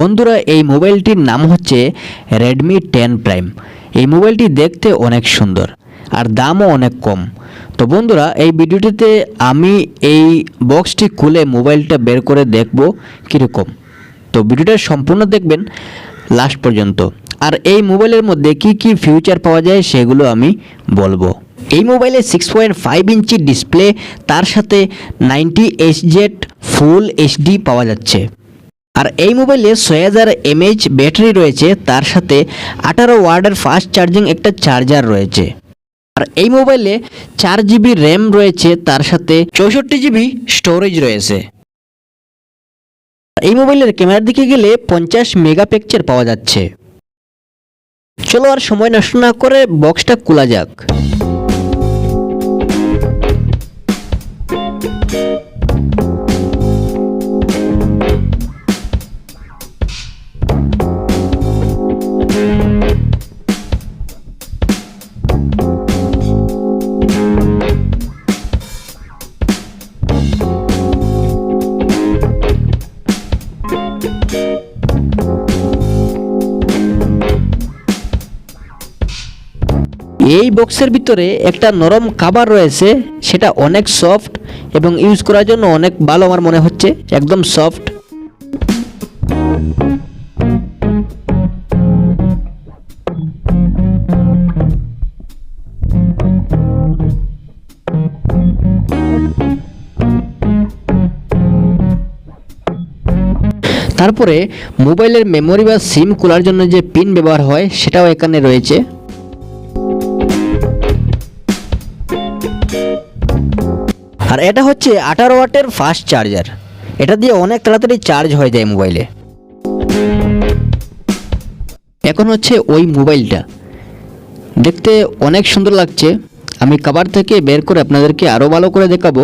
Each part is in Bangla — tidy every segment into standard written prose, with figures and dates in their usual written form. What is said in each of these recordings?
বন্ধুরা এই মোবাইলটির নাম হচ্ছে Redmi 10 Prime। এই মোবাইলটি দেখতে অনেক সুন্দর আর দামও অনেক কম। তো বন্ধুরা এই ভিডিওটিতে আমি এই বক্সটি খুলে মোবাইলটা বের করে দেখব কীরকম। তো ভিডিওটা সম্পূর্ণ দেখবেন লাস্ট পর্যন্ত। আর এই মোবাইলের মধ্যে কি কি ফিউচার পাওয়া যায় সেগুলো আমি বলবো। এই মোবাইলে 6.5 ইঞ্চি ডিসপ্লে, তার সাথে 90Hz ফুল এইচডি পাওয়া যাচ্ছে। আর এই মোবাইলে 6000 mAh ব্যাটারি রয়েছে, তার সাথে 18 ওয়াটের ফাস্ট চার্জিং একটা চার্জার রয়েছে। আর এই মোবাইলে 4GB র্যাম রয়েছে, তার সাথে 64GB স্টোরেজ রয়েছে। এই মোবাইলের ক্যামেরার দিকে গেলে 50 মেগাপিক্সেল পাওয়া যাচ্ছে। চলো আর সময় নষ্ট না করে বক্সটা খোলা যাক। এই বক্সের ভিতরে একটা নরম কভার রয়েছে, সেটা অনেক সফট এবং ইউজ করার জন্য অনেক ভালো আমার মনে হচ্ছে, একদম সফট। তারপরে মোবাইলের মেমোরি বা সিম খোলার জন্য যে পিন ব্যবহার হয় সেটাও এখানে রয়েছে। আর এটা হচ্ছে 18 ওয়াটের ফাস্ট চার্জার, এটা দিয়ে অনেক তাড়াতাড়ি চার্জ হয়ে যায় মোবাইলে। এখন হচ্ছে ওই মোবাইলটা দেখতে অনেক সুন্দর লাগছে, আমি কভার থেকে বের করে আপনাদেরকে আরও ভালো করে দেখাবো।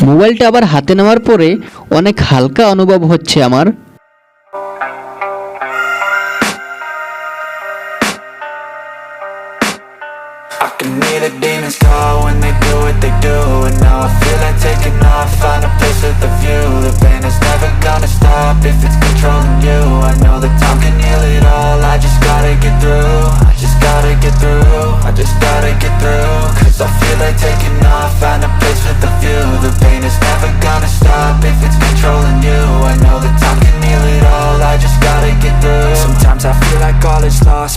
মোবাইলটা আবার হাতে নেওয়ার পরে অনেক হালকা অনুভব হচ্ছে আমার।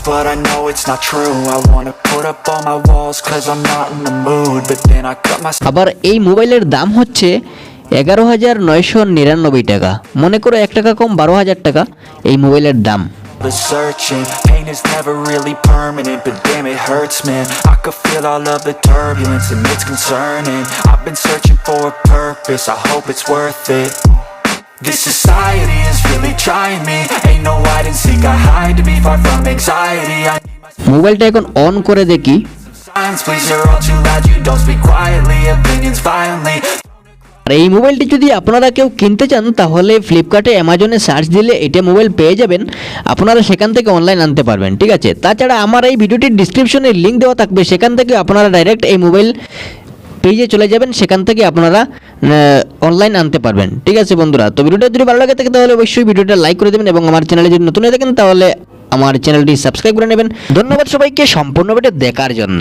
But I know it's not true. I wanna put up all my walls cause I'm not in the mood. But then I cut my... আবার এই মোবাইলের দাম হচ্ছে 11,999 টাকা। মনে করো 1 টাকা কম 12,000 টাকা এই মোবাইলের দাম। Searching, pain is never really permanent, but damn it hurts, man. I could feel all of the turbulence and it's concerning. I've been searching for a purpose, I hope it's worth it. This society is really trying me. Ain't no hide and seek, I hide to be far from anxiety. মোবাইলটা এখন অন করে দেখি। Silence, please, you're all too loud. You don't speak quietly, opinions violently. আর এই মোবাইলটি যদি আপনারা কেউ কিনতে চান তাহলে ফ্লিপকার্টে, অ্যামাজনে সার্চ দিলে এটা মোবাইল পেয়ে যাবেন, আপনারা সেখান থেকে অনলাইন আনতে পারবেন। ঠিক আছে, তাছাড়া আমার এই ভিডিওটির ডিসক্রিপশনে লিঙ্ক দেওয়া থাকবে, সেখান থেকে আপনারা ডাইরেক্ট এই মোবাইল পেজে চলে যাবেন, সেখান থেকে আপনারা অনলাইন আনতে পারবেন। ঠিক আছে বন্ধুরা, তো ভিডিওটা যদি ভালো লাগে থাকে তাহলে অবশ্যই ভিডিওটা লাইক করে দেবেন এবং আমার চ্যানেলে যদি নতুন হয়ে থাকেন তাহলে আমার চ্যানেলটি সাবস্ক্রাইব করে নেবেন। ধন্যবাদ সবাইকে সম্পূর্ণ ভিডিও দেখার জন্য।